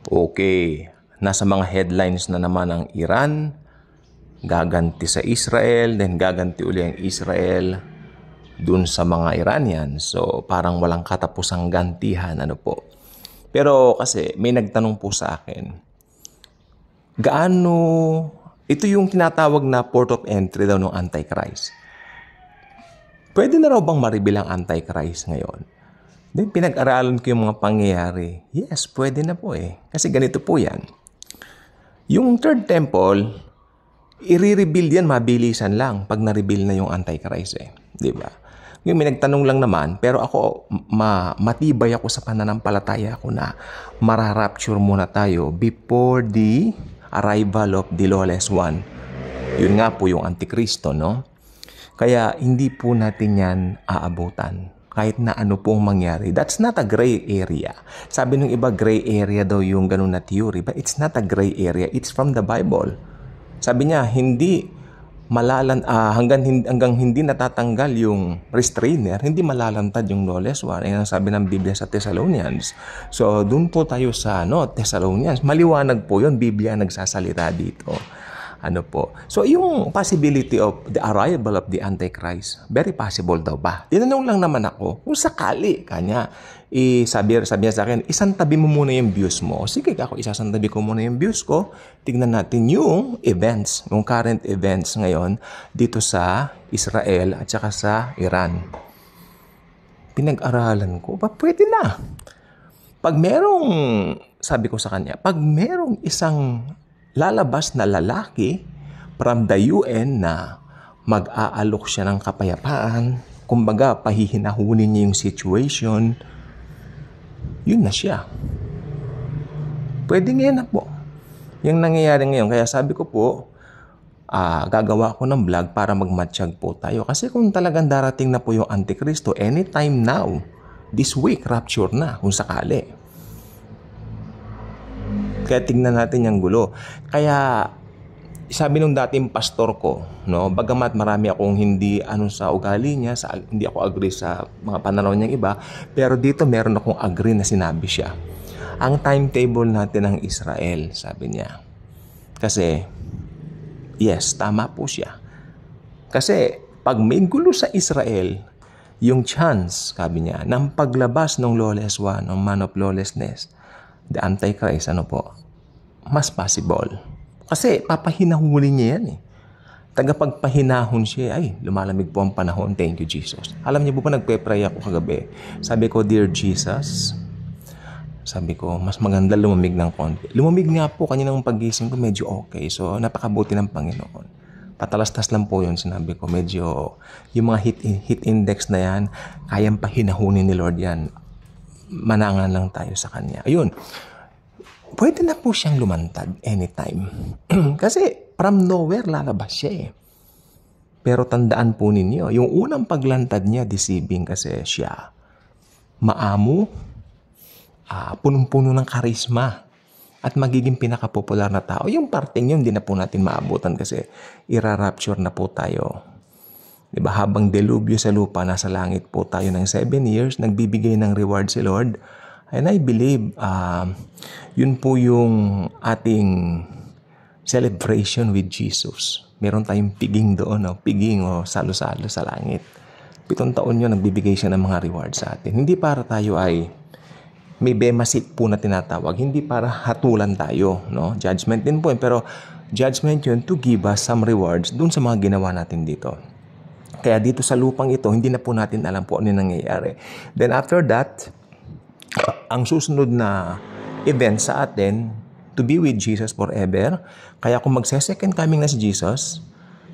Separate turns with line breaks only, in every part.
Okay, nasa mga headlines na naman ang Iran, gaganti sa Israel, then gaganti uli ang Israel dun sa mga Iranian. So, parang walang katapusang gantihan, ano po. Pero kasi may nagtanong po sa akin, gaano, ito yung tinatawag na port of entry daw ng Antichrist. Pwede na raw bang ma-reveal ang Antichrist ngayon? Then pinag-aralan ko yung mga pangyayari. Yes, pwede na po eh. Kasi ganito po yan. Yung third temple, i-reveal yan mabilisan lang pag na-reveal na yung Antichrist eh. Diba? Yung may nagtanong lang naman, pero ako, matibay ako sa pananampalataya ko na mararapture muna tayo before the arrival of the lawless one. Yun nga po yung Antikristo, no? Kaya hindi po natin yan aabutan. Kahit na ano pong mangyari. That's not a gray area. Sabi nung iba, gray area daw yung ganun na theory. But it's not a gray area. It's from the Bible. Sabi niya, hindi hanggang hindi natatanggal yung restrainer, hindi malalantad yung lawless one. Ayan ang sabi ng Biblia sa Thessalonians. So, dun po tayo sa Thessalonians. Maliwanag po yun. Biblia nagsasalita dito. Ano po. So, yung possibility of the arrival of the Antichrist, very possible daw ba? Tinanong lang naman ako, kung sakali, kanya, sabi niya sa akin, isantabi mo muna yung views mo. Sige ako, isasantabi ko muna yung views ko. Tignan natin yung events, yung current events ngayon dito sa Israel at saka sa Iran. Pinag-aralan ko, pwede na. Pag merong, sabi ko sa kanya, pag merong isang lalabas na lalaki from the UN na mag-aalok siya ng kapayapaan, kumbaga pahihinahunin niya yung situation, yun na siya. Pwede ngayon na po. Yung nangyayari ngayon, kaya sabi ko po, gagawa ko ng vlog para magmatsyag po tayo. Kasi kung talagang darating na po yung Antikristo, anytime now, this week, rapture na, kung sakali. Kaya tignan natin yung gulo. Kaya sabi nung dating pastor ko, bagamat marami akong hindi sa ugali niya, hindi ako agree sa mga pananaw niyang iba, pero dito meron akong agree na sinabi siya. Ang timetable natin ng Israel, sabi niya. Kasi yes, tama po siya. Kasi pag may gulo sa Israel, yung chance, sabi niya, ng paglabas ng lawless one, ng man of lawlessness, the Antichrist, mas possible. Kasi papahinahuli niya yan eh. Tagapagpahinahon siya, lumalamig po ang panahon, thank you Jesus. Alam niyo po ba, nagpe-pray ako kagabi. Sabi ko, Dear Jesus, sabi ko, mas maganda lumamig ng konti. Lumamig nga po, kaninang pagising ko, medyo okay. So, napakabuti ng Panginoon. Patalastas lang po yun, sinabi ko. Medyo, yung mga heat index na yan, kayang pahinahunin ni Lord yan. Manangan lang tayo sa Kanya. Ayun. Pwede na po siyang lumantad anytime. Kasi from nowhere lalabas siya eh. Pero tandaan po ninyo, yung unang paglantad niya, deceiving kasi siya. Maamo, punong-puno ng karisma, at magiging pinakapopular na tao. Yung parting yun, hindi na po natin maabutan kasi irarapture na po tayo. Diba? Habang delubyo sa lupa, nasa langit po tayo ng 7 years, nagbibigay ng reward si Lord. And I believe, yun po yung ating celebration with Jesus. Meron tayong piging doon, piging o salo-salo sa langit. 7 taon yun, nagbibigay siya ng mga reward sa atin. Hindi para tayo ay may bema seat po na tinatawag. Hindi para hatulan tayo. Judgment din po yun. Pero judgment yun to give us some rewards dun sa mga ginawa natin dito. Kaya dito sa lupang ito, hindi na po natin alam po ano nangyayari. Then after that, ang susunod na event sa atin, to be with Jesus forever. Kaya kung magse-second coming na si Jesus,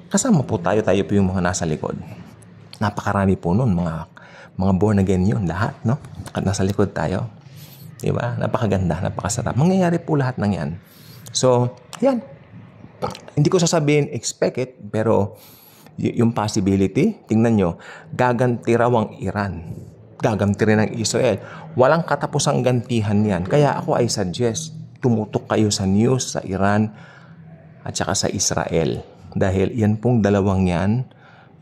kasama po tayo po yung mga nasa likod. Napakarami po nun, mga born again yun, lahat, At nasa likod tayo. Diba? Napakaganda, napakasarap. Mangyayari po lahat ng yan. So, yan. Hindi ko sasabihin, expect it, pero yung possibility, tingnan nyo, gaganti raw ang Iran. Gaganti rin ang Israel. Walang katapusang gantihan yan. Kaya ako ay suggest, tumutok kayo sa news sa Iran at saka sa Israel. Dahil yan pong dalawang yan,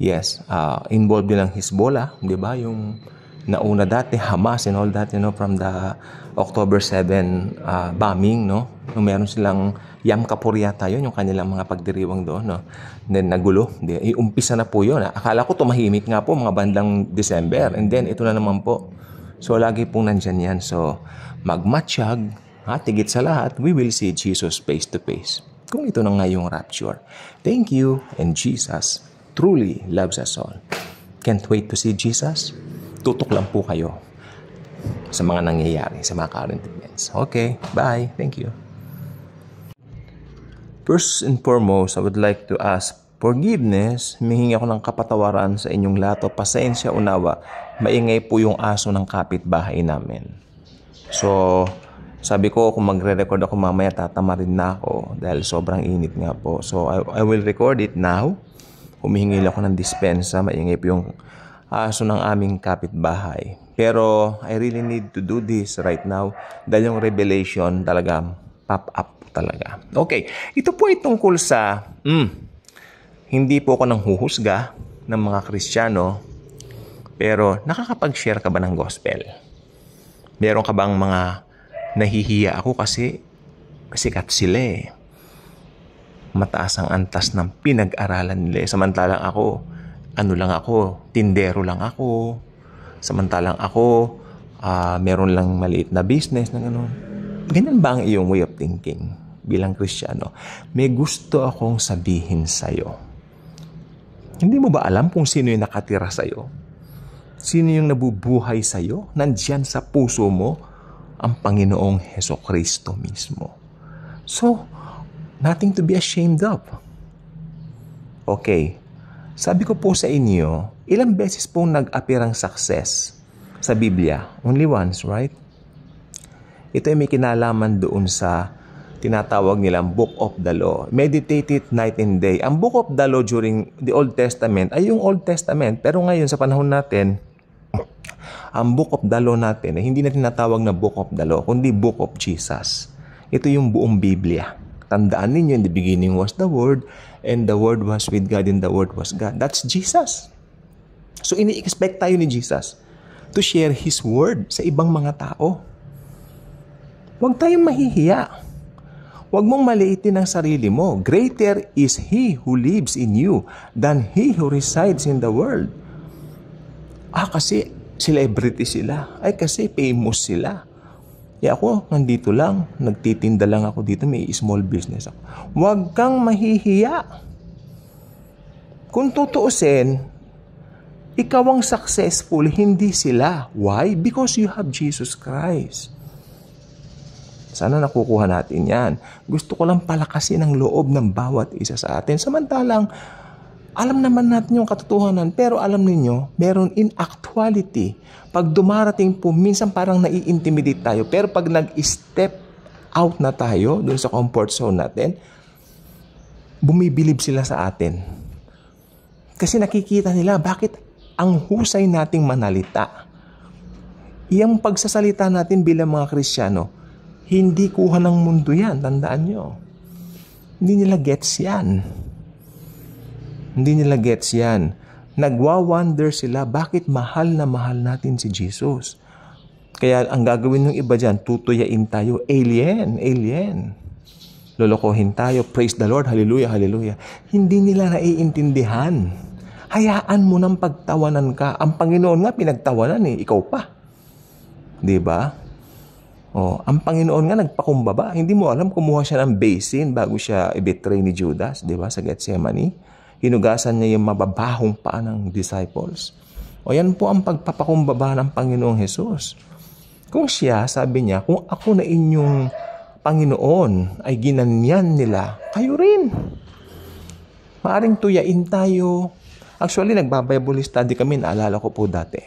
yes, involved din ang Hezbollah, di ba? Yung nauna dati, Hamas and all that, from the October 7 bombing, no? Nung meron silang Yom Kippur yata yun, yung kanilang mga pagdiriwang doon, no? Then nagulo. Umpisa na po yun. Akala ko tumahimik nga po mga bandang December. And then ito na naman po. So lagi pong nandyan yan. So magmatsyag, tigit sa lahat, we will see Jesus face to face. Kung ito na nga yung rapture. Thank you, and Jesus truly loves us all. Can't wait to see Jesus. Tutok lang po kayo sa mga nangyayari, sa mga current events. Okay, bye. Thank you. First and foremost, I would like to ask forgiveness. Humihingi ako ng kapatawaran sa inyong lahat. Pasensya, unawa. Maingay po yung aso ng kapitbahay namin. So, sabi ko kung magre-record ako mamaya, tatama rin na ako dahil sobrang init nga po. So, I will record it now. Humihingi ako ng dispensa. Maingay po yung aso ng aming kapitbahay. Pero I really need to do this right now dahil yung revelation talaga pop up talaga. Okay, ito po ay tungkol sa hindi po ako nang huhusga ng mga Kristiyano, pero nakakapag-share ka ba ng gospel? Meron ka bang mga nahihiya ako kasi sikat sila eh. Mataas ang antas ng pinag-aralan nila. Samantalang ako, tindero lang ako. Samantalang ako, meron lang maliit na business na gano'n. Ganyan ba ang iyong way of thinking bilang Kristiyano? May gusto akong sabihin sa'yo. Hindi mo ba alam kung sino yung nakatira sa'yo? Sino yung nabubuhay sa'yo? Nandyan sa puso mo ang Panginoong Hesukristo mismo. So, nothing to be ashamed of. Okay. Sabi ko po sa inyo, ilang beses pong nag-appear ang success sa Biblia? Only once, right? Ito ay may kinalaman doon sa tinatawag nilang Book of the Law. Meditate it night and day. Ang Book of the Law during the Old Testament ay yung Old Testament. Pero ngayon sa panahon natin, ang Book of the Law natin ay hindi na tinatawag na Book of the Law, kundi Book of Jesus. Ito yung buong Biblia. Tandaan ninyo, in the beginning was the Word, and the Word was with God, and the Word was God. That's Jesus. So, ini-expect tayo ni Jesus to share His Word sa ibang mga tao. Huwag tayong mahihiya. Huwag mong maliitin ang sarili mo. Greater is He who lives in you than He who resides in the world. Kasi celebrity sila. Kasi famous sila. Ako, nandito lang, nagtitinda lang ako dito, may small business ako. Huwag kang mahihiya. Kung tutuusin, ikaw ang successful, hindi sila. Why? Because you have Jesus Christ. Sana nakukuha natin yan. Gusto ko lang palakasin ang loob ng bawat isa sa atin. Samantalang, alam naman natin yung katotohanan, pero alam niyo, meron in actuality. Pag dumarating po, minsan parang nai-intimidate tayo. Pero pag nag-step out na tayo, dun sa comfort zone natin, bumibilib sila sa atin. Kasi nakikita nila, bakit ang husay nating manalita? Iyang pagsasalita natin bilang mga Kristiyano, hindi kuha ng mundo yan, tandaan nyo. Hindi nila gets yan. Hindi nila gets yan. Nagwa-wonder sila bakit mahal na mahal natin si Jesus. Kaya ang gagawin ng iba dyan, tutuyain tayo. Alien. Lolokohin tayo. Praise the Lord. Hallelujah, hallelujah. Hindi nila naiintindihan. Hayaan mo ng pagtawanan ka. Ang Panginoon nga pinagtawanan ikaw pa. Diba? Ang Panginoon nga nagpakumbaba. Hindi mo alam, kumuha siya ng basin bago siya i-betray ni Judas, diba? Sa Gethsemane. Hinugasan niya yung mababahong paa ng disciples. Yan po ang pagpapakumbaba ng Panginoong Jesus. Kung siya, sabi niya, kung ako na inyong Panginoon ay ginanyan nila, kayo rin. Maaring tuyain tayo. Actually, nagbabible study kami, naalala ko po dati.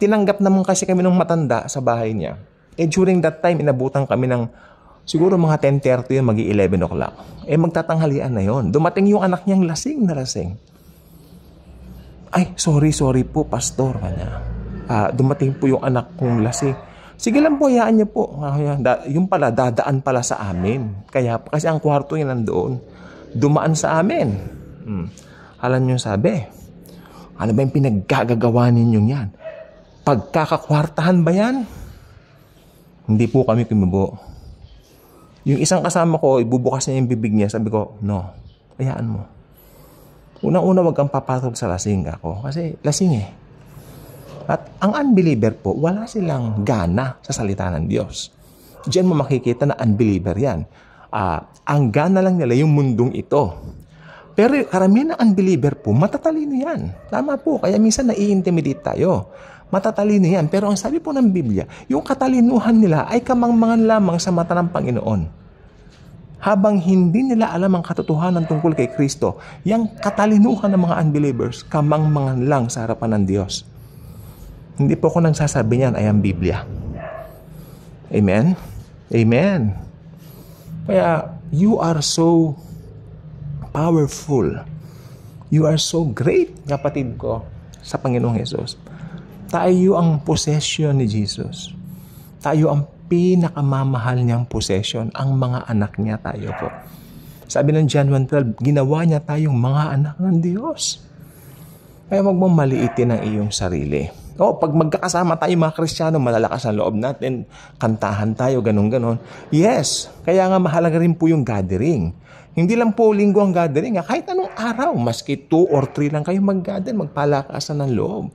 Tinanggap naman kasi kami ng matanda sa bahay niya. During that time, inabutan kami ng siguro mga 10:30 yun, magi-11 o'clock. Magtatanghalian na yon. Dumating yung anak niyang lasing na lasing. Sorry po, pastor. Dumating po yung anak kong lasing. Sige lang po, hayaan niyo po. Yung pala, dadaan pala sa amin. Kasi ang kwarto niya nandoon. Dumaan sa amin. Alam niyo sabi, Ano ba yung pinaggagawa ninyong yan? Pagkakakwartahan ba yan? Hindi po kami kumubo. Yung isang kasama ko, ibubukas niya yung bibig niya. Sabi ko, no, hayaan mo. Unang-una, wag kang papatol sa lasing ako. Kasi lasing eh. At ang unbeliever po, wala silang gana sa salita ng Diyos. Diyan mo makikita na unbeliever yan. Ang gana lang nila yung mundong ito. Pero karamihan ng unbeliever po, matatalino yan. Tama po, kaya minsan nai-intimidate tayo. Matatalino yan. Pero ang sabi po ng Biblia, yung katalinuhan nila ay kamangmangan lamang sa mata ng Panginoon. Habang hindi nila alam ang katotohanan tungkol kay Kristo, yung katalinuhan ng mga unbelievers, kamangmangan lang sa harapan ng Diyos. Hindi po ako nagsasabi niyan ay ang Biblia. Amen? Amen. Kaya, you are so powerful. You are so great, kapatid ko, sa Panginoong Hesus. Tayo ang possession ni Jesus. Tayo ang pinakamamahal niyang possession. Ang mga anak niya tayo po. Sabi ng John 1:12, ginawa niya tayong mga anak ng Diyos. Kaya wag mong maliitin ang iyong sarili. Pag magkakasama tayo mga Kristiyano, malalakas ang loob natin, kantahan tayo, ganun-ganon. Yes, kaya nga mahalaga rin po yung gathering. Hindi lang po linggo ang gathering. Kahit anong araw, maski 2 or 3 lang kayo mag-gather, magpalakasan ng loob.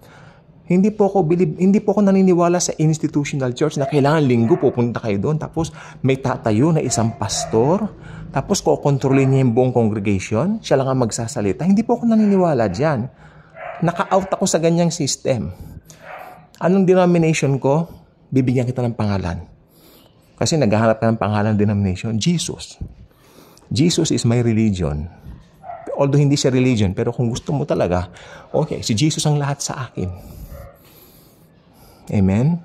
Hindi po ako naniniwala sa institutional church na kailangan linggo pupunta kayo doon. Tapos may tatayo na isang pastor. Tapos kokontrolin niya yung buong congregation. Siya lang ang magsasalita. Hindi po ako naniniwala dyan. Naka-out ako sa ganyang system. Anong denomination ko? Bibigyan kita ng pangalan. Kasi naghahanap ka ng pangalan denomination. Jesus. Jesus is my religion. Although hindi siya religion, pero kung gusto mo talaga, okay, si Jesus ang lahat sa akin. Amen?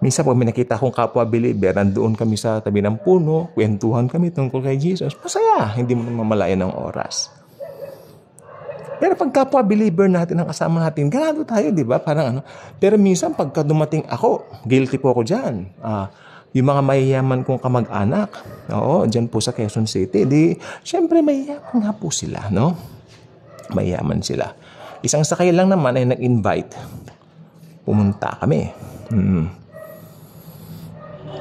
Minsan po may nakita akong kapwa-believer, nandoon kami sa tabi ng puno, kwentuhan kami tungkol kay Jesus. Masaya, hindi mo mamalayan ng oras. Pero pag kapwa-believer natin ang kasama natin, ganado tayo, di ba? Parang ano. Pero minsan pagka dumating ako, guilty po ako dyan. Yung mga mayayaman kong kamag-anak, dyan po sa Quezon City, syempre mayayaman nga po sila, no? Mayayaman sila. Isang sakay lang naman ay nag-invite. Pumunta kami.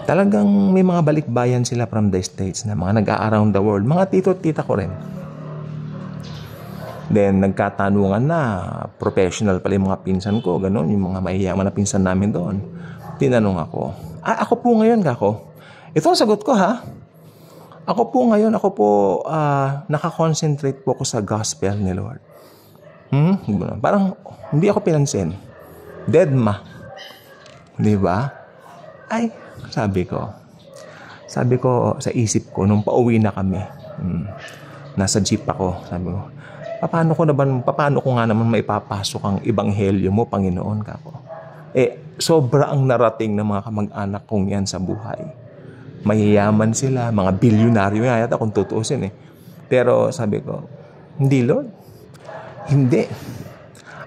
Talagang may mga balikbayan sila from the States na mga nag-a-around the world. Mga tito at tita ko rin. Then, nagkatanungan na, professional pala yung mga pinsan ko, gano'n, yung mga mahiyaman na pinsan namin doon. Tinanong ako, ako po ngayon, kako. Ito ang sagot ko, ha? Ako po nakakonsentrate po ako sa gospel ni Lord. Parang, hindi ako pinansin. Dead ma. Di ba? Ay, sabi ko sa isip ko, nung pauwi na kami, nasa jeep ako, sabi ko, paano ko nga naman maipapasok ang ebanghelyo mo, Panginoon, kako? Sobra ang narating ng mga kamag-anak kong yan sa buhay. Mayayaman sila, mga bilyonaryo nga yata kung tutuusin eh. Pero sabi ko, hindi Lord. Hindi.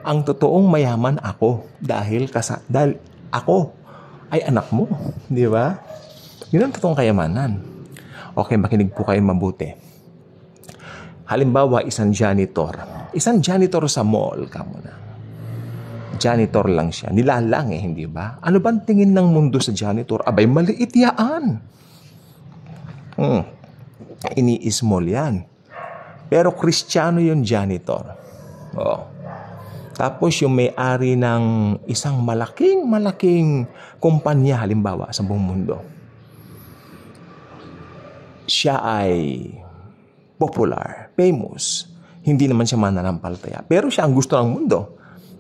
Ang totoong mayaman ako dahil ako ay anak mo. Di ba? Yun ang totoong kayamanan. Okay, makinig po kayo mabuti. Halimbawa, isang janitor. Isang janitor sa mall, kamo na. Janitor lang siya. Nilalang hindi ba? Ano ba ang tingin ng mundo sa janitor? Abay, maliit yaan. Ini-small yan. Pero Kristiyano yung janitor. Tapos yung may-ari ng isang malaking kumpanya, halimbawa, sa buong mundo. Siya ay popular, famous. Hindi naman siya mananampalataya. Pero siya ang gusto ng mundo.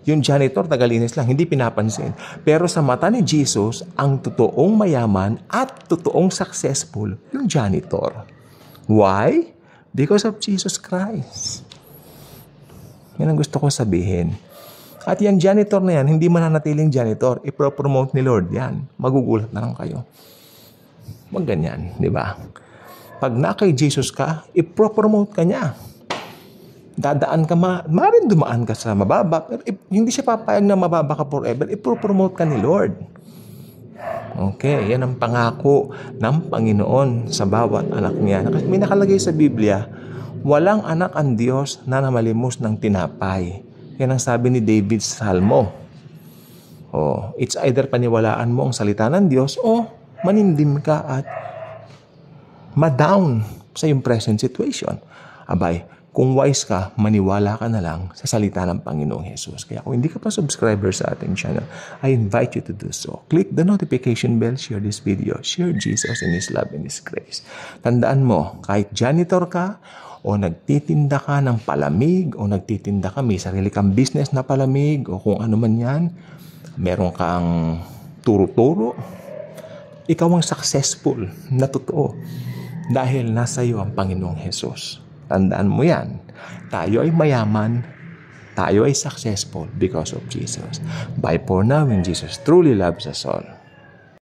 Yung janitor, tagalinis lang, hindi pinapansin. Pero sa mata ni Jesus, ang totoong mayaman at totoong successful, yung janitor. Why? Because of Jesus Christ. Yan ang gusto ko sabihin. At yung janitor na yan, hindi mananatiling janitor. Ipropromote ni Lord yan. Magugulat na lang kayo. Wag ganyan, di ba? Pag na kay Jesus ka, ipropromote ka niya. Dadaan ka, maaaring dumaan ka sa mababa, pero hindi siya papayag na mababa ka forever. Ipropromote ka ni Lord. Okay, yan ang pangako ng Panginoon sa bawat anak niya. Kasi may nakalagay sa Biblia, walang anak ang Diyos na namalimos ng tinapay. Yan ang sabi ni David sa Salmo. It's either paniwalaan mo ang salita ng Diyos o manindim ka at ma-down sa iyong present situation. Abay, kung wise ka, maniwala ka na lang sa salita ng Panginoong Jesus. Kaya kung hindi ka pa subscriber sa ating channel, I invite you to do so. Click the notification bell, share this video, share Jesus and His love and His grace. Tandaan mo, kahit janitor ka, o nagtitinda ka ng palamig, o nagtitinda ka, may sarili kang business na palamig, o kung ano man yan, meron kang turo-turo, ikaw ang successful na totoo dahil nasa iyo ang Panginoong Jesus. Tandaan mo yan. Tayo ay mayaman, tayo ay successful because of Jesus. Bye for now, and Jesus truly loves us all.